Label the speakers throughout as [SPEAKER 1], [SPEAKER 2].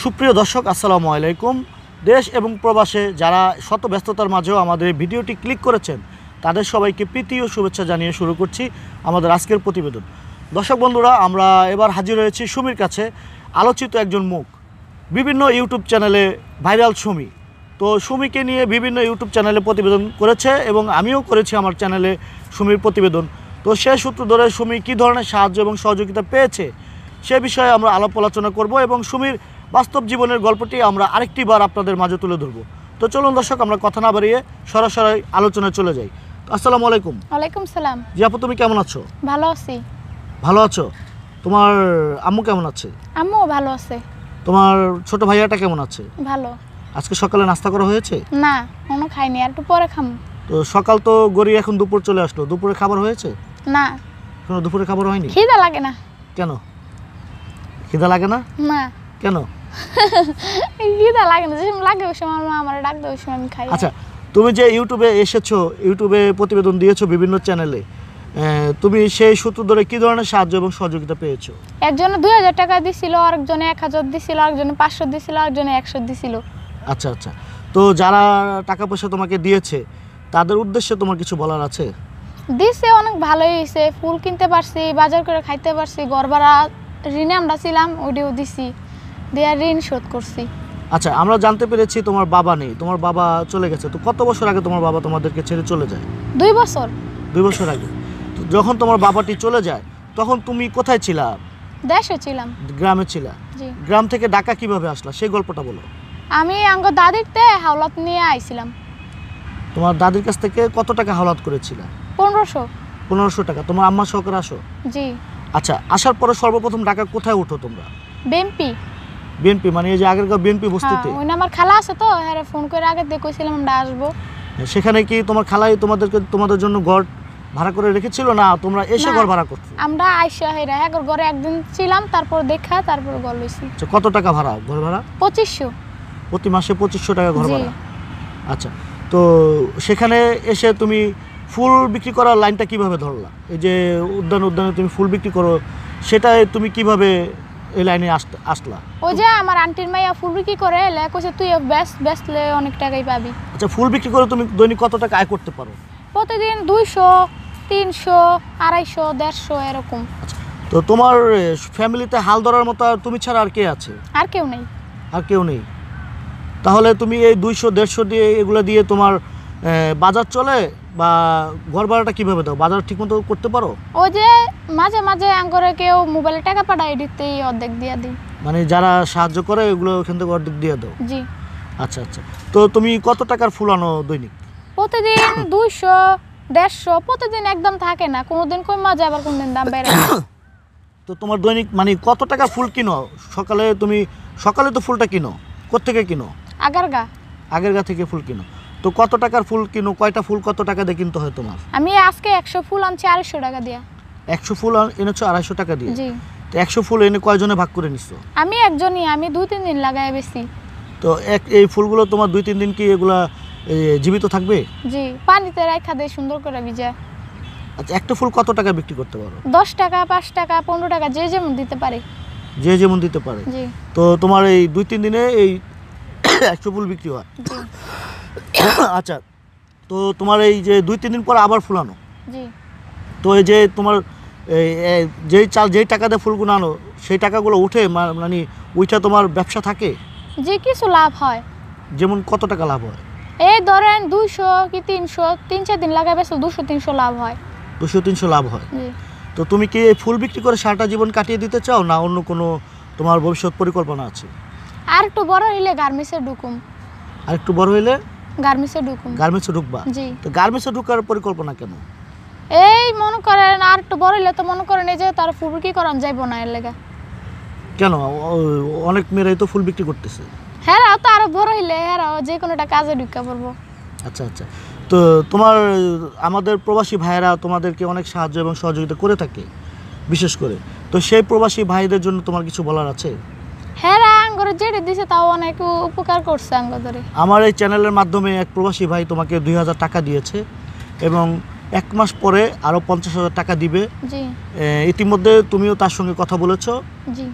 [SPEAKER 1] সুপ্রিয় দর্শক আসসালামু আলাইকুম। দেশ এবং প্রবাসে যারা শত ব্যস্ততার মাঝেও আমাদের ভিডিওটি ক্লিক করেছেন তাদের সবাইকে প্রীতি ও শুভেচ্ছা জানিয়ে শুরু করছি আমাদের আজকের প্রতিবেদন। দর্শক বন্ধুরা, আমরা এবার হাজির হয়েছি সুমির কাছে। আলোচিত একজন মুখ, বিভিন্ন ইউটিউব চ্যানেলে ভাইরাল সুমি। তো সুমিকে নিয়ে বিভিন্ন ইউটিউব চ্যানেলে প্রতিবেদন করেছে এবং আমিও করেছি আমার চ্যানেলে সুমির প্রতিবেদন। তো সে সূত্র ধরে সুমি কী ধরনের সাহায্য এবং সহযোগিতা পেয়েছে সে বিষয়ে আমরা আলাপ আলোচনা করব এবং সুমির বাস্তব জীবনের গল্পটি আমরা আরেকটি বার আপনাদের মাঝে তুলে ধরবো। তো চলুন দর্শক, আমরা কথা না বাড়িয়ে সরাসরি আলোচনায় চলে যাই। আসসালামু আলাইকুম।
[SPEAKER 2] ওয়ালাইকুম সালাম।
[SPEAKER 1] জি আপু, তুমি কেমন আছো?
[SPEAKER 2] ভালো আছি।
[SPEAKER 1] ভালো আছো? তোমার আম্মু কেমন আছে?
[SPEAKER 2] আম্মুও ভালো আছে।
[SPEAKER 1] তোমার ছোট ভাইয়াটা কেমন আছে?
[SPEAKER 2] ভালো।
[SPEAKER 1] আজকে সকালে নাস্তা করা হয়েছে?
[SPEAKER 2] না, এখনো খাইনি, আর একটু পরে খামু।
[SPEAKER 1] তো সকাল তো গড়িয়ে এখন দুপুর চলে আসলো, দুপুরে খাবার হয়েছে?
[SPEAKER 2] না,
[SPEAKER 1] এখনো দুপুরে খাবার হয়নি?
[SPEAKER 2] খিদা লাগে না।
[SPEAKER 1] কেন খিদা লাগে না?
[SPEAKER 2] না,
[SPEAKER 1] কেন
[SPEAKER 2] খিদা লাগে না, যে সময় লাগে ওই সময় আমার ডাক দেয়, ওই সময় আমি খাই।
[SPEAKER 1] আচ্ছা, তুমি যে ইউটিউবে এসেছো, ইউটিউবে প্রতিবেদন দিয়েছো বিভিন্ন চ্যানেলে, তুমি সেই সূত্র ধরে কী ধরনের সাহায্য এবং সহযোগিতা পেয়েছো?
[SPEAKER 2] একজনে 2000 টাকা দিছিল, আরেকজনে 1000 দিছিল, আরেকজনে 500 দিছিল, আরেকজনে 100 দিছিল।
[SPEAKER 1] আচ্ছা আচ্ছা, তো যারা টাকা পয়সা তোমাকে দিয়েছে তাদের উদ্দেশ্যে তোমার কিছু বলার আছে?
[SPEAKER 2] দিছে, অনেক ভালোই হয়েছে। ফুল কিনতে পারছি, বাজার করে খাইতে পারছি, ঘর ভাড়া ঋণে আমরা ছিলাম, ওইটাও দিছি, দিয়ে ঋণ শোধ করছি।
[SPEAKER 1] আচ্ছা, আমরা জানতে পেরেছি তোমার বাবা নেই, তোমার বাবা চলে গেছে। তো কত বছর আগে তোমার বাবা তোমাদেরকে ছেড়ে চলে যায়?
[SPEAKER 2] 2 বছর।
[SPEAKER 1] 2 বছর আগে। তো যখন তোমার বাবাটি চলে যায় তখন তুমি কোথায় ছিলা?
[SPEAKER 2] দেশে ছিলাম।
[SPEAKER 1] গ্রামে ছিলা?
[SPEAKER 2] জি।
[SPEAKER 1] গ্রাম থেকে ঢাকা কিভাবে আসলা সেই গল্পটা বলো।
[SPEAKER 2] আমি আঙ্গ দাদিরতে হাওলাত নিয়ে আইছিলাম।
[SPEAKER 1] তোমার দাদির কাছ থেকে কত টাকা হাওলাত করেছিলা?
[SPEAKER 2] 1500।
[SPEAKER 1] 1500 টাকা। তোমার আম্মা সহকারে আসো?
[SPEAKER 2] জি।
[SPEAKER 1] আচ্ছা, আসার পরে সর্বপ্রথম ঢাকা কোথায় উঠো তোমরা?
[SPEAKER 2] বিএমপি।
[SPEAKER 1] বিএনপি মানে এই যে আগেরকার বিএনপি বস্তিতে?
[SPEAKER 2] ওই আমার খালা আছে, তো হ্যাঁ ফোন করে আগে দিয়ে কইছিলাম আমরা আসবো।
[SPEAKER 1] সেখানে কি তোমার খালাই তোমাদের জন্য ঘর ভাড়া করে রেখেছিল, না তোমরা এসে ঘর ভাড়া করছো?
[SPEAKER 2] আমরা আইসা হেরা একর ঘরে একদিন ছিলাম, তারপর দেখা তারপর ঘর লইছি।
[SPEAKER 1] আচ্ছা, কত টাকা ভাড়া ঘর ভাড়া?
[SPEAKER 2] 2500।
[SPEAKER 1] প্রতি মাসে 2500 টাকা ঘর
[SPEAKER 2] জি।
[SPEAKER 1] ভাড়া। আচ্ছা, তো সেখানে এসে তুমি ফুল বিক্রি করার লাইনটা কিভাবে ধরলা? এই যে উদ্যানে তুমি ফুল বিক্রি করো, সেটাই তুমি কিভাবে এই লাইনে আসলা?
[SPEAKER 2] ওই যে আমার আন্টির মাইয়া ফুল বিক্রি করে, এলে কইছে তুই বেচলে অনেক টাকাই পাবি।
[SPEAKER 1] আচ্ছা, ফুল বিক্রি করে তুমি দৈনিক কত টাকা আয় করতে পারো?
[SPEAKER 2] প্রতিদিন 200, 300, 250, 150 এরকম।
[SPEAKER 1] আচ্ছা, তো তোমার ফ্যামিলিতে হাল ধরার মতো আর তুমি ছাড়া আর কে আছে?
[SPEAKER 2] আর কেউ নেই।
[SPEAKER 1] আর কেউ নেই? তাহলে তুমি এই 200-150 দিয়ে এগুলো দিয়ে তোমার বাজার চলে, বা ঘর ভাড়াটা কীভাবে দাও? বাজার ঠিকমতো করতে পারো?
[SPEAKER 2] ওই যে মাঝে মাঝে আঙ্গরে কেউ মোবাইলে টাকা পাঠায়, এডিতেই অর্ধেক দিয়ে দিই।
[SPEAKER 1] মানে যারা সাহায্য করে এগুলো ওখান থেকে অর্ধেক দিয়ে দাও?
[SPEAKER 2] জি।
[SPEAKER 1] আচ্ছা আচ্ছা, তো তুমি কত টাকার ফুল আনো দৈনিক?
[SPEAKER 2] প্রতিদিন 200, 150, প্রতিদিন একদম থাকে না, কোনোদিন কমা যায়, আবার কোনোদিন দাম বেড়ে যায়।
[SPEAKER 1] তো তোমার দৈনিক মানে কত টাকার ফুল কিনো? সকালে তো ফুলটা কিনো, কোত্থেকে কিনো? আগের গা থেকে ফুল কিনো। তো কত টাকার ফুল কিনো? কয়টা ফুল কত টাকা দিয়ে কিনতে হয় তোমার?
[SPEAKER 2] আমি আজকে 100 ফুল আনছি 250 টাকা দিয়া।
[SPEAKER 1] 100 ফুল এনেছো 250 টাকা দিয়ে?
[SPEAKER 2] জি।
[SPEAKER 1] তো 100 ফুল এনে কয়জনে ভাগ করে নিছো?
[SPEAKER 2] আমি একজনই, আমি 2-3 দিন লাগাই বেশি।
[SPEAKER 1] তো এই ফুলগুলো তোমার 2-3 দিন কি এগুলা জীবিত থাকবে?
[SPEAKER 2] জি, পানিতে রাখা দেয় সুন্দর করে ভিজা।
[SPEAKER 1] আচ্ছা, একটা ফুল কত টাকা বিক্রি করতে পারো?
[SPEAKER 2] 10 টাকা, 5 টাকা, 15 টাকা, যে যেমন দিতে পারে।
[SPEAKER 1] যে যেমন দিতে পারে?
[SPEAKER 2] জি।
[SPEAKER 1] তো তোমার এই 2-3 দিনে এই 100 ফুল বিক্রি হয়?
[SPEAKER 2] জি।
[SPEAKER 1] আচ্ছা, তো তোমার এই যে 2-3 দিন পর আবার ফুল আনো?
[SPEAKER 2] জি।
[SPEAKER 1] তো এই যে তোমার যেই টাকা দিয়ে ফুলগুলো আনো সেই টাকাগুলো উঠে মানে ওইটা তোমার ব্যবসা থাকে?
[SPEAKER 2] জি, কিছু লাভ হয়।
[SPEAKER 1] যেমন কত টাকা লাভ হয়?
[SPEAKER 2] এই ধরেন 200 কি 300, 3-4 দিন লাগাই বেশ 200-300 লাভ হয়।
[SPEAKER 1] 200-300 লাভ হয়?
[SPEAKER 2] জি।
[SPEAKER 1] তো তুমি কি এই ফুল বিক্রি করে সারাটা জীবন কাটিয়ে দিতে চাও, না অন্য কোনো তোমার ভবিষ্যৎ পরিকল্পনা আছে?
[SPEAKER 2] আর একটু বড় হইলে গার্মেন্টসে ঢুকুম।
[SPEAKER 1] আর একটু বড় হইলে গার্মেন্টসে ঢুকবা?
[SPEAKER 2] জি।
[SPEAKER 1] তো গার্মেন্টসে ঢুকার পরিকল্পনা কেন?
[SPEAKER 2] এই মনে করেন আর একটু বড় হইলে তো মনে করেন এই যে তার ফুল বিক্রি করান যাইব না, এর লেগা।
[SPEAKER 1] কেন? অনেক মেয়েরাই তো ফুল বিক্রি করতেছে।
[SPEAKER 2] হ্যাঁ, তো আরো বড় হইলে হ্যাঁ যে কোনো একটা কাজে ঢুকা পড়বো।
[SPEAKER 1] আচ্ছা আচ্ছা, তো আমাদের প্রবাসী ভাইয়েরা তোমাদেরকে অনেক সাহায্য এবং সহযোগিতা করে থাকে বিশেষ করে। তো সেই প্রবাসী ভাইদের জন্য তোমার কিছু বলার আছে?
[SPEAKER 2] হ্যাঁ, আঙ্গরে যেটা দিছে তাও অনেক উপকার করছে আঙ্গ ধরে।
[SPEAKER 1] আমার এই চ্যানেলের মাধ্যমে এক প্রবাসী ভাই তোমাকে 2000 টাকা দিয়েছে এবং 1 মাস পরে আরও 50,000 টাকা দিবে।
[SPEAKER 2] জি।
[SPEAKER 1] ইতিমধ্যে তুমিও তার সঙ্গে কথা বলেছো?
[SPEAKER 2] জি।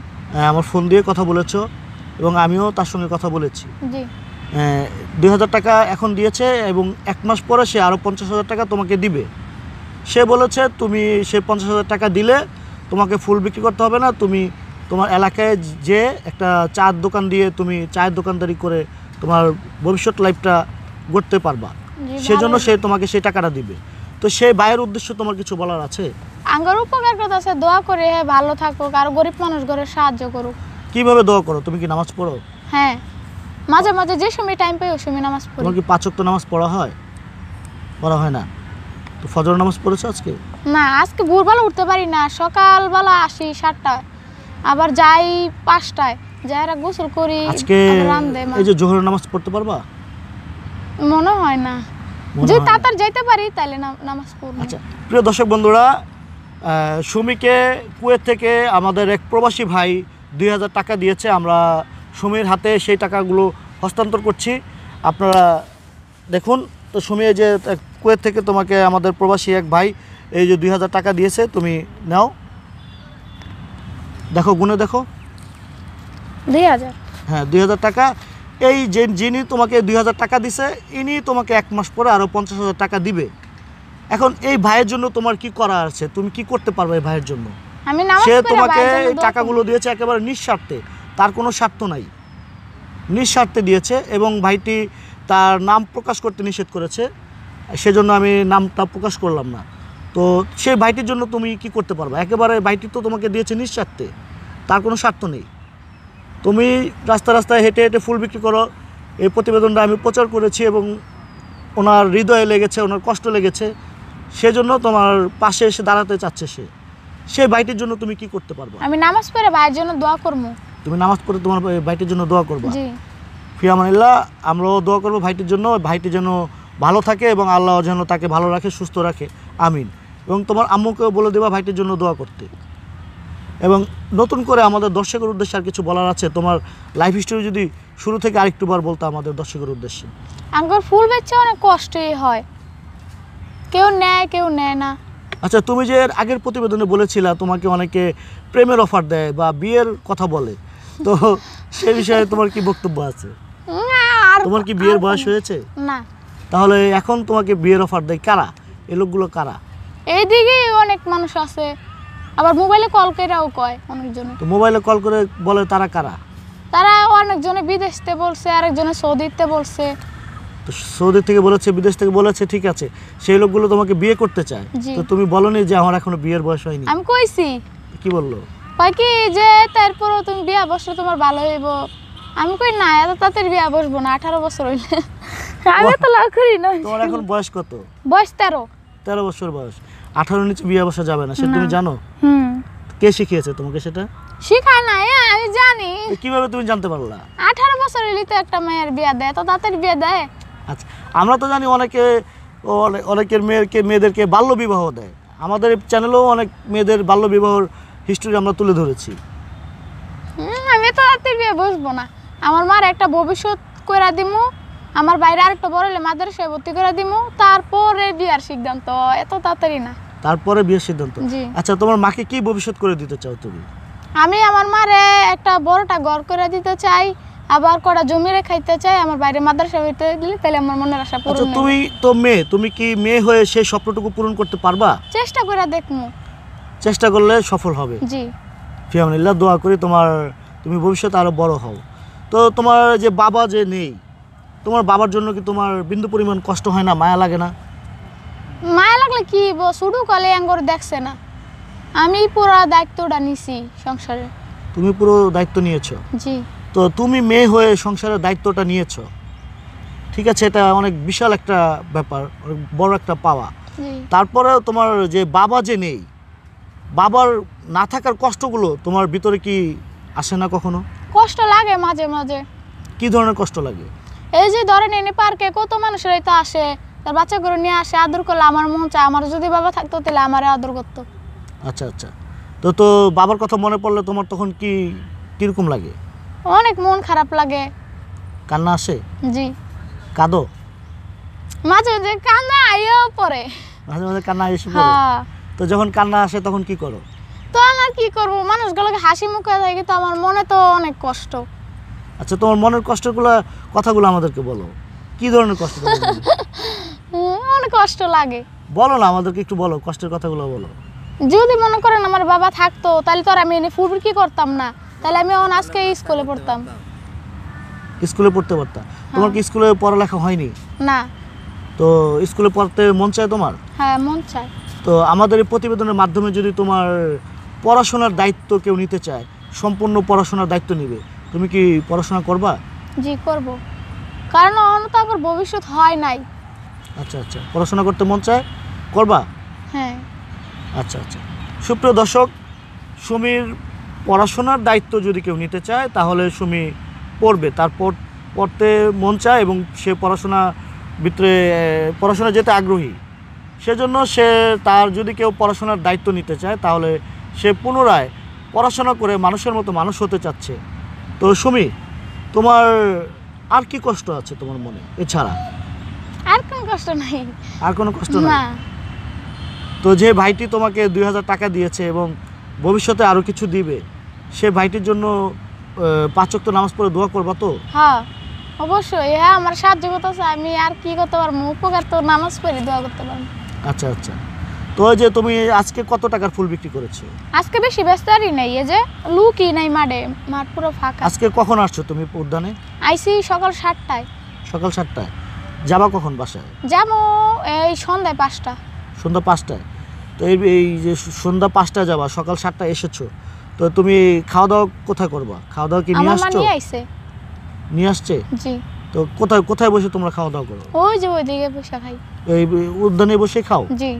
[SPEAKER 1] আমার ফোন দিয়ে কথা বলেছো। এবং আমিও তার সঙ্গে কথা বলেছি।
[SPEAKER 2] জি
[SPEAKER 1] 2000 টাকা এখন দিয়েছে এবং 1 মাস পরে সে আরও 50,000 টাকা তোমাকে দিবে। সে বলেছে তুমি সে 50,000 টাকা দিলে তোমাকে ফুল বিক্রি করতে হবে না, তুমি তোমার এলাকায় যে একটা চায়ের দোকান দিয়ে তুমি চায়ের দোকানদারি করে তোমার ভবিষ্যৎ লাইফটা গড়তে পারবা,
[SPEAKER 2] জি
[SPEAKER 1] সেজন্য
[SPEAKER 2] ভালো।
[SPEAKER 1] সে তোমাকে সেই টাকাটা দিবে। তো সেই ভাইয়ের উদ্দেশ্য তোমার কিছু বলার আছে?
[SPEAKER 2] আঙ্গার উপকার কথা আছে, দোয়া করে ভালো থাকুক আর গরিব মানুষ ঘরে সাহায্য করুক।
[SPEAKER 1] কিভাবে দোয়া করো? তুমি কি নামাজ পড়ো?
[SPEAKER 2] হ্যাঁ মাঝে মাঝে যে সময় টাইম পাই ওই সময় নামাজ পড়ি।
[SPEAKER 1] তোমার কি 5 ওয়াক্ত নামাজ পড়া হয়? পড়া হয় না? তো ফজর নামাজ পড়েছো আজকে?
[SPEAKER 2] না আজকে ভোরবেলা উঠতে পারি না, সকালবেলা আসি 7টায়, আবার যাই 5টায়, যাই গোসল করি,
[SPEAKER 1] আজকে
[SPEAKER 2] আবার রান্ধে মা।
[SPEAKER 1] এই যে জোহরের নামাজ পড়তে পারবা?
[SPEAKER 2] মনে হয় না,
[SPEAKER 1] মনে
[SPEAKER 2] যদি
[SPEAKER 1] হয় না।
[SPEAKER 2] তাড়াতাড়ি যাইতে পারি তাহলে নামাজ পড়বো।
[SPEAKER 1] আচ্ছা প্রিয় দর্শক বন্ধুরা, সুমিকে কুয়েত থেকে আমাদের এক প্রবাসী ভাই 2000 টাকা দিয়েছে। আমরা সুমির হাতে সেই টাকাগুলো হস্তান্তর করছি, আপনারা দেখুন। তো সুমি এই যে কুয়েত থেকে তোমাকে আমাদের প্রবাসী এক ভাই এই যে 2000 টাকা দিয়েছে, তুমি নাও, দেখো গুনে দেখো।
[SPEAKER 2] 2000।
[SPEAKER 1] হ্যাঁ 2000 টাকা। এই যে যিনি তোমাকে 2000 টাকা দিছে ইনি তোমাকে 1 মাস পরে আরও 50,000 টাকা দিবে। এখন এই ভাইয়ের জন্য তোমার কি করা আছে? তুমি কি করতে পারবে এই ভাইয়ের জন্য?
[SPEAKER 2] আমি নামাজ
[SPEAKER 1] সে
[SPEAKER 2] পড়ে
[SPEAKER 1] তোমাকে
[SPEAKER 2] ভাইয়ের জন্য
[SPEAKER 1] এই
[SPEAKER 2] দোয়া
[SPEAKER 1] টাকাগুলো দিয়েছে একেবারে নিঃস্বার্থে, তার কোনো স্বার্থ নাই, নিঃস্বার্থে দিয়েছে। এবং ভাইটি তার নাম প্রকাশ করতে নিষেধ করেছে, সেজন্য আমি নামটা প্রকাশ করলাম না। তো সেই ভাইটির জন্য তুমি কি করতে পারবে? একেবারে ভাইটি তো তোমাকে দিয়েছে নিঃস্বার্থে, তার কোনো স্বার্থ নেই। তুমি রাস্তায় হেঁটে হেঁটে ফুল বিক্রি করো, এই প্রতিবেদনটা আমি প্রচার করেছি এবং ওনার হৃদয়ে লেগেছে, ওনার কষ্ট লেগেছে, সেজন্য তোমার পাশে এসে দাঁড়াতে চাচ্ছে সে। সেই ভাইটির জন্য তুমি কি করতে পারবে?
[SPEAKER 2] আমি নামাজ পড়ে ভাইয়ের জন্য দোয়া করবো।
[SPEAKER 1] তুমি নামাজ পড়ে তোমার ভাইটির জন্য দোয়া করবা।
[SPEAKER 2] জি
[SPEAKER 1] ফিয়ামানিল্লাহ, আমরাও দোয়া করবো ভাইটির জন্য, ভাইটি যেন ভালো থাকে এবং আল্লাহ যেন তাকে ভালো রাখে, সুস্থ রাখে, আমিন। এবং তোমার আম্মুকেও বলে দেবা ভাইটির জন্য দোয়া করতে। এবং নতুন করে আমাদের দর্শকের উদ্দেশ্যে আর কিছু বলার আছে? তোমার লাইফ হিস্টোরি যদি শুরু থেকে আরেকটু বার বলতে আমাদের দর্শকের উদ্দেশ্যে।
[SPEAKER 2] আঙ্গুর ফুল বেচতে অনেক কষ্টই হয়, কেউ নেয় কেউ নেয় না।
[SPEAKER 1] আচ্ছা তুমি যে এর আগের প্রতিবেদনে বলেছিলা তোমাকে অনেকে প্রেমের অফার দেয় বা বিয়ের কথা বলে, তো সে বিষয়ে তোমার কি বক্তব্য আছে? তোমার কি বিয়ের বয়স হয়েছে?
[SPEAKER 2] না।
[SPEAKER 1] তাহলে এখন তোমাকে বিয়ের অফার দেয় কারা? এই লোকগুলো কারা?
[SPEAKER 2] এইদিকে অনেক মানুষ আছে, আবার মোবাইলে কল করেও কয় অনেকজনে।
[SPEAKER 1] তো মোবাইলে কল করে বলে তারা কারা?
[SPEAKER 2] তারা অনেকজনে বিদেশতে বলছে, আরেকজনে সৌদিতে বলছে।
[SPEAKER 1] তো সৌদি থেকে বলেছে, বিদেশ থেকে বলেছে, ঠিক আছে, সেই লোকগুলো তোমাকে বিয়ে করতে চায়।
[SPEAKER 2] জি।
[SPEAKER 1] তো তুমি বলনি যে আমার এখনো বিয়ের বয়স হয়নি?
[SPEAKER 2] আমি কইছি,
[SPEAKER 1] কি বললো?
[SPEAKER 2] কয় কি যে তারপরও তুমি বিয়া বসলে তোমার ভালো হইব। আমি কই না, এত তাড়াতাড়ি বিয়া বসবো না, 18 বছর হইলে। আমি তো লাভ করি না।
[SPEAKER 1] তোমার এখন বয়স কত?
[SPEAKER 2] বয়স 13।
[SPEAKER 1] 13 বছর বয়স, 18 নিচে বিয়ে বসা যাবে না, সেটা তুমি জানো? কে শিখিয়েছে তোমাকে সেটা?
[SPEAKER 2] শিখায় না, আমি জানি।
[SPEAKER 1] তো কিভাবে তুমি জানতে পারলা?
[SPEAKER 2] 18 বছর হইলে তো একটা মেয়ের বিয়া দেয়, তো তাড়াতাড়ি বিয়া দেয়।
[SPEAKER 1] আচ্ছা আমরা তো জানি অনেকের মেয়েদেরকে বাল্য বিবাহ দেয়। আমাদের চ্যানেলেও অনেক মেয়েদের বাল্য বিবাহর হিস্ট্রি আমরা তুলে ধরেছি।
[SPEAKER 2] আমি তো তাড়াতাড়ি বিয়ে বসবো না, আমার মার একটা ভবিষ্যৎ করে দিমু, আমার বাইরে আরেকটা বড় হলে মাদ্রাসায় ভর্তি করে দিমু, তারপরে বিয়ার সিদ্ধান্ত, এত তাড়াতাড়ি না।
[SPEAKER 1] তারপরে বিয়ের সিদ্ধান্ত?
[SPEAKER 2] জি।
[SPEAKER 1] আচ্ছা তোমার মাকে কি ভবিষ্যৎ করে দিতে চাও তুমি?
[SPEAKER 2] আমি আমার মারে একটা বড়টা ঘর করে দিতে চাই, আবার কটা জমি খাইতে চাই, আমার বাইরে মাদ্রাসা হইতে দিলে তাহলে আমার মনের আশা
[SPEAKER 1] আচ্ছা
[SPEAKER 2] পূরণ হবে।
[SPEAKER 1] তুমি তো মেয়ে, তুমি কি মেয়ে হয়ে সেই স্বপ্নটুকু পূরণ করতে পারবা?
[SPEAKER 2] চেষ্টা করে দেখমু।
[SPEAKER 1] চেষ্টা করলে সফল হবে।
[SPEAKER 2] জি
[SPEAKER 1] ফিয়ামানিল্লাহ, দোয়া করি তুমি ভবিষ্যতে আরো বড় হও। তো তোমার যে বাবা যে নেই, তোমার বাবার জন্য কি তোমার বিন্দু পরিমাণ কষ্ট হয় না, মায়া লাগে না?
[SPEAKER 2] মায়া লাগলে কি শুধু কলে আঙ্গর দেখছে না, আমি পুরো দায়িত্বটা নিছি সংসারে।
[SPEAKER 1] তুমি পুরো দায়িত্ব নিয়েছো।
[SPEAKER 2] জি
[SPEAKER 1] তো তুমি মেয়ে হয়ে সংসারের দায়িত্বটা নিয়েছো, ঠিক আছে, এটা অনেক বিশাল একটা ব্যাপার, অনেক বড় একটা পাওয়া।
[SPEAKER 2] জি
[SPEAKER 1] তারপরেও তোমার যে বাবা যে নেই, বাবার না থাকার কষ্টগুলো তোমার ভিতরে কি আসে না কখনো?
[SPEAKER 2] কষ্ট লাগে মাঝে মাঝে।
[SPEAKER 1] কি ধরনের কষ্ট লাগে?
[SPEAKER 2] এই যে ধরেন এনে পার্কে কত মানুষেরাই তো আসে, তার বাচ্চাগুলো নিয়ে আসে, আদর করলে আমার মন চায় আমার যদি বাবা থাকতো তাহলে আমারে আদর করতো।
[SPEAKER 1] আচ্ছা আচ্ছা, তো বাবার কথা মনে পড়লে তোমার তখন কি কিরকম লাগে?
[SPEAKER 2] অনেক মন খারাপ লাগে।
[SPEAKER 1] কান্না আসে?
[SPEAKER 2] জি
[SPEAKER 1] কাঁদো?
[SPEAKER 2] মাঝে মাঝে কান্না আইও পরে।
[SPEAKER 1] মাঝে মাঝে কান্না এসে পড়ে?
[SPEAKER 2] হ্যাঁ।
[SPEAKER 1] তো যখন কান্না আসে তখন কি করো?
[SPEAKER 2] তো আমার কি করবো, মানুষগুলোকে হাসি মুখে থাকে, তো আমার মনে তো অনেক কষ্ট।
[SPEAKER 1] আচ্ছা, তোমার মনের কষ্টগুলো কথাগুলো আমাদেরকে বলো, কি ধরনের কষ্ট
[SPEAKER 2] অনেক কষ্ট লাগে।
[SPEAKER 1] বলো না, আমাদেরকে একটু বলো, কষ্টের কথাগুলো বলো।
[SPEAKER 2] যদি মনে করেন আমার বাবা থাকতো তাহলে তো আর আমি এনে ফুটবল কি করতাম না, তাহলে আমি এখন আজকে স্কুলে পড়তাম।
[SPEAKER 1] স্কুলে পড়তে পারতাম? তোমার কি স্কুলে পড়ালেখা হয়নি?
[SPEAKER 2] না।
[SPEAKER 1] তো স্কুলে পড়তে মন চায় তোমার?
[SPEAKER 2] হ্যাঁ, মন চায়।
[SPEAKER 1] তো আমাদের এই প্রতিবেদনের মাধ্যমে যদি তোমার পড়াশোনার দায়িত্ব কেউ নিতে চায়, সম্পূর্ণ পড়াশোনার দায়িত্ব নিবে, তুমি কি পড়াশোনা করবা?
[SPEAKER 2] জি, করব, কারণ এখন তো আমার ভবিষ্যৎ হয় নাই।
[SPEAKER 1] আচ্ছা আচ্ছা, পড়াশোনা করতে মন চায়, করবা?
[SPEAKER 2] হ্যাঁ।
[SPEAKER 1] আচ্ছা আচ্ছা, সুপ্রিয় দর্শক, সুমির পড়াশোনার দায়িত্ব যদি কেউ নিতে চায় তাহলে সুমি পড়বে, তারপর পড়তে মন চায় এবং সে ভিতরে পড়াশোনা যেতে আগ্রহী, সেজন্য সে তার যদি কেউ পড়াশোনার দায়িত্ব নিতে চায় তাহলে সে পুনরায় পড়াশোনা করে মানুষের মতো মানুষ হতে চাচ্ছে। তো সুমি, তোমার আর কি কষ্ট আছে তোমার মনে এছাড়া?
[SPEAKER 2] আর কোনো কষ্ট নাই।
[SPEAKER 1] আর কোনো কষ্ট
[SPEAKER 2] না।
[SPEAKER 1] নেই? তো যে ভাইটি তোমাকে 2000 টাকা দিয়েছে এবং ভবিষ্যতে আরও কিছু দিবে, সে ভাইটির জন্য 5 ওয়াক্ত নামাজ পড়ে দোয়া করবা তো?
[SPEAKER 2] হ্যাঁ, অবশ্যই। হ্যাঁ, আমার সাহায্য করতেছে, আমি আর কি করতে পারবো, উপকার তো নামাজ পড়ে দোয়া করতে পারবো।
[SPEAKER 1] আচ্ছা আচ্ছা, তো ওই যে তুমি আজকে কত টাকার ফুল বিক্রি করেছো?
[SPEAKER 2] আজকে বেশি ব্যস্তারই নাই, এই যে লুকই নাই মাঠে, মাঠ পুরো ফাঁকা।
[SPEAKER 1] আজকে কখন আসছো তুমি উদ্যানে?
[SPEAKER 2] আইসি সকাল 7টায়।
[SPEAKER 1] সকাল 7টায়? যাবা কখন বাসায়?
[SPEAKER 2] যাবো এই সন্ধ্যায় 5টা।
[SPEAKER 1] সন্ধ্যা 5টায়? তো এই যে সন্ধ্যা 5টায় যাবা, সকাল 7টায় এসেছো, তো তুমি খাওয়া দাওয়া কোথায় করবা? খাওয়া দাওয়া কি নিয়ে
[SPEAKER 2] আমার মা
[SPEAKER 1] আসছো?
[SPEAKER 2] নিয়ে আইছে।
[SPEAKER 1] নিয়ে আসছে?
[SPEAKER 2] জি।
[SPEAKER 1] তো কোথায় কোথায় বসে তোমরা খাওয়া দাওয়া করো?
[SPEAKER 2] ওই যে ওইদিকে বসে খাই।
[SPEAKER 1] এই উদ্যানে বসে খাও?
[SPEAKER 2] জি।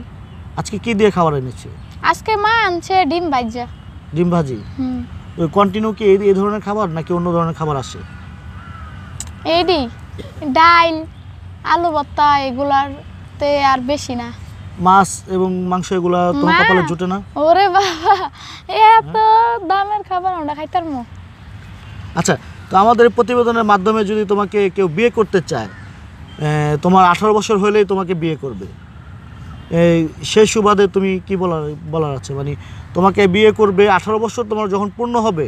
[SPEAKER 1] আজকে কি দিয়ে খাবার এনেছে?
[SPEAKER 2] আজকে মা আনছে ডিম ভাজা।
[SPEAKER 1] ডিম ভাজি?
[SPEAKER 2] হুম।
[SPEAKER 1] ওই কন্টিনিউ কি এই ধরনের খাবার নাকি অন্য ধরনের খাবার আসে?
[SPEAKER 2] এইডি ডাল, আলু ভর্তা, এগুলাতে আর বেশি না।
[SPEAKER 1] মাছ এবং মাংস এগুলা তোমার
[SPEAKER 2] মা,
[SPEAKER 1] কপালে জুটে না?
[SPEAKER 2] ওরে বাবা, এত দামের খাবার আমরা খাইতাম না।
[SPEAKER 1] আচ্ছা, তো আমাদের এই প্রতিবেদনের মাধ্যমে যদি তোমাকে কেউ বিয়ে করতে চায়, তোমার 18 বছর হলেই তোমাকে বিয়ে করবে, এই সেই সুবাদে তুমি কি বলার আছে, মানে তোমাকে বিয়ে করবে 18 বছর তোমার যখন পূর্ণ হবে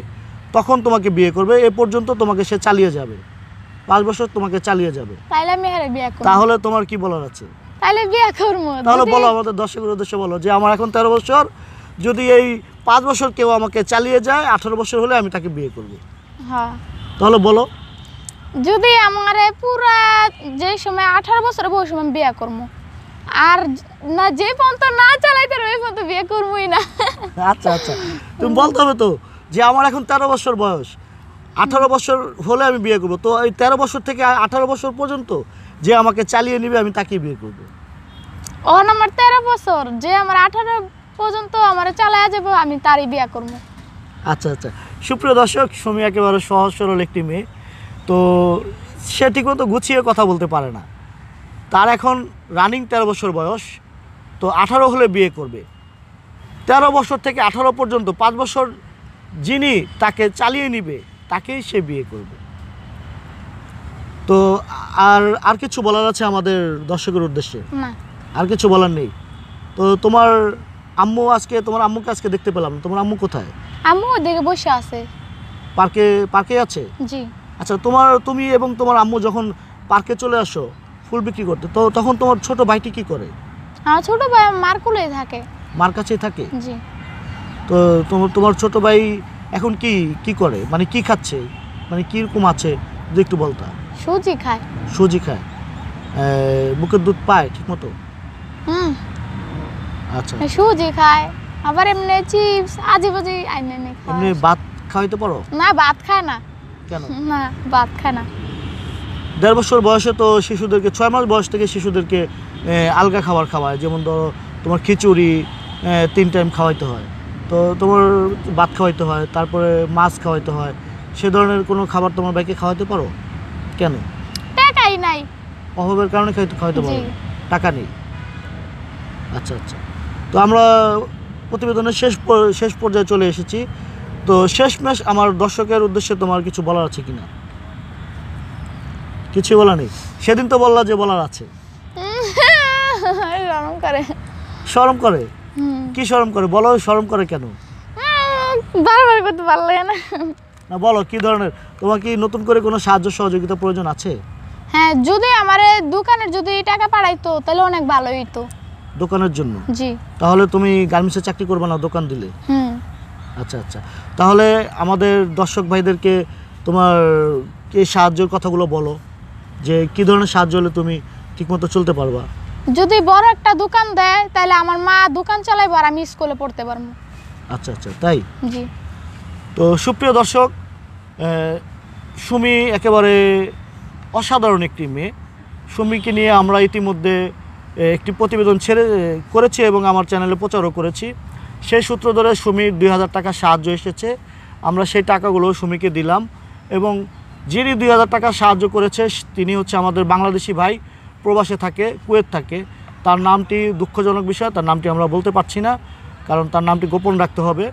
[SPEAKER 1] তখন তোমাকে বিয়ে করবে, এ পর্যন্ত তোমাকে সে চালিয়ে যাবে, 5 বছর তোমাকে চালিয়ে যাবে,
[SPEAKER 2] তাইলে আমি হারে বিয়ে করব।
[SPEAKER 1] তাহলে তোমার কি বলার আছে?
[SPEAKER 2] তাইলে বিয়ে করবো।
[SPEAKER 1] তাহলে বলো, আমাদের দর্শকের উদ্দেশ্যে বলো যে আমার এখন 13 বছর, যদি এই 5 বছর কেউ আমাকে চালিয়ে যায়, 18 বছর হলে আমি তাকে বিয়ে করব।
[SPEAKER 2] হ্যাঁ,
[SPEAKER 1] তাহলে বলো।
[SPEAKER 2] যদি আমার পুরা যে সময় 18 বছর হবে ওই সময় বিয়ে করবো, আর না যে পর্যন্ত না চালাইতে ওই পর্যন্ত বিয়ে করবোই না।
[SPEAKER 1] আচ্ছা আচ্ছা, তুমি বলতে হবে তো যে আমার এখন 13 বছর বয়স, 18 বছর হলে আমি বিয়ে করবো, তো এই 13 বছর থেকে 18 বছর পর্যন্ত যে আমাকে চালিয়ে নিবে আমি তাকেই বিয়ে করবো।
[SPEAKER 2] ওর আমার 13 বছর, যে আমার 18 পর্যন্ত আমার চালায়া যাবো আমি তারই বিয়ে করবো।
[SPEAKER 1] আচ্ছা আচ্ছা, সুপ্রিয় দর্শক, সুমি একেবারে সহজ সরল একটি মেয়ে, তো সে ঠিকমতো গুছিয়ে কথা বলতে পারে না, তার এখন রানিং 13 বছর বয়স, তো 18 হলে বিয়ে করবে। 13 বছর থেকে 18 পর্যন্ত 5 বছর যিনি তাকে চালিয়ে নিবে তাকেই সে বিয়ে করবে। তো আর কিছু বলার আছে আমাদের দর্শকের উদ্দেশ্যে?
[SPEAKER 2] না।
[SPEAKER 1] আর কিছু বলার নেই? তো তোমার আম্মুকে আজকে দেখতে পেলাম, তোমার আম্মু কোথায়?
[SPEAKER 2] আম্মু ওদিকে বসে আছে।
[SPEAKER 1] পার্কে আছে?
[SPEAKER 2] জি।
[SPEAKER 1] আচ্ছা, তুমি এবং তোমার আম্মু যখন পার্কে চলে আসো ফুল বিক্রি করতে, তো তখন তোমার ছোট ভাইটি কি করে?
[SPEAKER 2] আমার ছোট ভাই মার কোলেই থাকে।
[SPEAKER 1] মার কাছেই থাকে?
[SPEAKER 2] জি।
[SPEAKER 1] তো তোমার ছোট ভাই এখন কি করে, মানে কি খাচ্ছে, মানে কিরকম আছে যদি একটু বলতা।
[SPEAKER 2] সুজি খায়।
[SPEAKER 1] সুজি খায়? বুকের দুধ পায় ঠিক মতো?
[SPEAKER 2] হুম।
[SPEAKER 1] আচ্ছা,
[SPEAKER 2] সুজি খায়, আবার এমনি চিপস আজিবাজি আইনে নে খায়।
[SPEAKER 1] এমনি ভাত খাওয়াইতে পারো?
[SPEAKER 2] না, ভাত খায় না।
[SPEAKER 1] কেন?
[SPEAKER 2] না, ভাত খায় না।
[SPEAKER 1] 1.5 বছর বয়সে তো শিশুদেরকে, 6 মাস বয়স থেকে শিশুদেরকে আলগা খাবার খাওয়ায়, যেমন ধরো তোমার খিচুড়ি 3 টাইম খাওয়াইতে হয়, তো তোমার ভাত খাওয়াইতে হয়, তারপরে মাছ খাওয়াইতে হয়, সে ধরনের কোনো খাবার তোমার ভাইকে খাওয়াইতে পারো? কেন?
[SPEAKER 2] টাকাই নাই।
[SPEAKER 1] অভাবের কারণে খাওয়াইতে পারো?
[SPEAKER 2] জি।
[SPEAKER 1] টাকা নেই? আচ্ছা আচ্ছা, তো আমরা প্রতিবেদনের শেষ পর্যায়ে চলে এসেছি, তো শেষমেশ আমার দর্শকের উদ্দেশ্যে তোমার কিছু বলার আছে কিনা? কিছু বলা নেই? সেদিন তো বললা যে বলার আছে।
[SPEAKER 2] শরম করে।
[SPEAKER 1] শরম করে?
[SPEAKER 2] হুম।
[SPEAKER 1] কি শরম করে বলো, শরম করে কেন?
[SPEAKER 2] বারবার করতে ভালো লাগে না।
[SPEAKER 1] না বলো কি ধরনের, তোমার কি নতুন করে কোনো সাহায্য সহযোগিতা প্রয়োজন আছে?
[SPEAKER 2] হ্যাঁ, যদি আমার দোকানের যদি টাকা পাঠাইতো তাহলে অনেক ভালো হইতো।
[SPEAKER 1] দোকানের জন্য?
[SPEAKER 2] জি।
[SPEAKER 1] তাহলে তুমি গার্মেন্টসে চাকরি করবে না দোকান দিলে?
[SPEAKER 2] হুম।
[SPEAKER 1] আচ্ছা আচ্ছা, তাহলে আমাদের দর্শক ভাইদেরকে তোমার এই সাহায্যের কথাগুলো বলো, যে কি ধরনের সাহায্য হলে তুমি ঠিকমতো চলতে পারবা।
[SPEAKER 2] যদি বড় একটা দোকান দেয় তাহলে আমার মা দোকান চালাইবো আর আমি স্কুলে পড়তে পারবো।
[SPEAKER 1] আচ্ছা আচ্ছা, তাই?
[SPEAKER 2] জি।
[SPEAKER 1] তো সুপ্রিয় দর্শক, সুমি একেবারে অসাধারণ একটি মেয়ে। সুমিকে নিয়ে আমরা ইতিমধ্যে একটি প্রতিবেদন করেছি এবং আমার চ্যানেলে প্রচারও করেছি। সেই সূত্র ধরে সুমির 2000 টাকা সাহায্য এসেছে, আমরা সেই টাকাগুলো সুমিকে দিলাম। এবং যিনি 2000 টাকা সাহায্য করেছে তিনি হচ্ছে আমাদের বাংলাদেশি ভাই, প্রবাসে থাকে, কুয়েত থাকে। তার নামটি দুঃখজনক বিষয়, তার নামটি আমরা বলতে পারছি না, কারণ তার নামটি গোপন রাখতে হবে।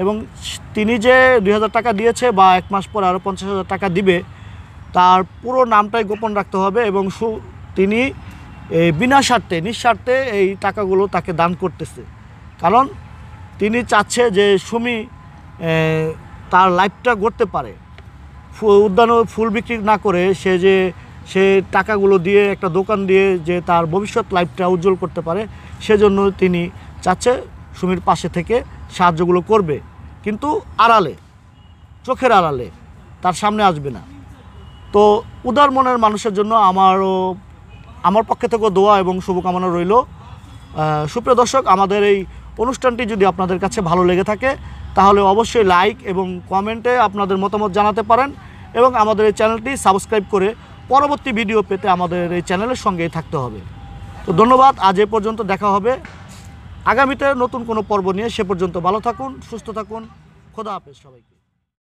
[SPEAKER 1] এবং তিনি যে 2000 টাকা দিয়েছে বা 1 মাস পর আরও 50,000 টাকা দিবে, তার পুরো নামটাই গোপন রাখতে হবে। এবং তিনি বিনা স্বার্থে, নিঃস্বার্থে এই টাকাগুলো তাকে দান করতেছে, কারণ তিনি চাচ্ছে যে সুমি তার লাইফটা গড়তে পারে। উদ্যানে ফুল বিক্রি না করে সে টাকাগুলো দিয়ে একটা দোকান দিয়ে যে তার ভবিষ্যৎ লাইফটা উজ্জ্বল করতে পারে, সেজন্য তিনি চাচ্ছে সুমির পাশে থেকে সাহায্যগুলো করবে, কিন্তু আড়ালে, চোখের আড়ালে, তার সামনে আসবে না। তো উদার মনের মানুষের জন্য আমার পক্ষে থেকেও দোয়া এবং শুভকামনা রইল। সুপ্রিয় দর্শক, আমাদের এই অনুষ্ঠানটি যদি আপনাদের কাছে ভালো লেগে থাকে তাহলে অবশ্যই লাইক এবং কমেন্টে আপনাদের মতামত জানাতে পারেন, এবং আমাদের এই চ্যানেলটি সাবস্ক্রাইব করে পরবর্তী ভিডিও পেতে আমাদের এই চ্যানেলের সঙ্গেই থাকতে হবে। তো ধন্যবাদ, আজ এ পর্যন্ত, দেখা হবে আগামীতে নতুন কোনো পর্ব নিয়ে। সে পর্যন্ত ভালো থাকুন, সুস্থ থাকুন, খোদা হাফেজ সবাইকে।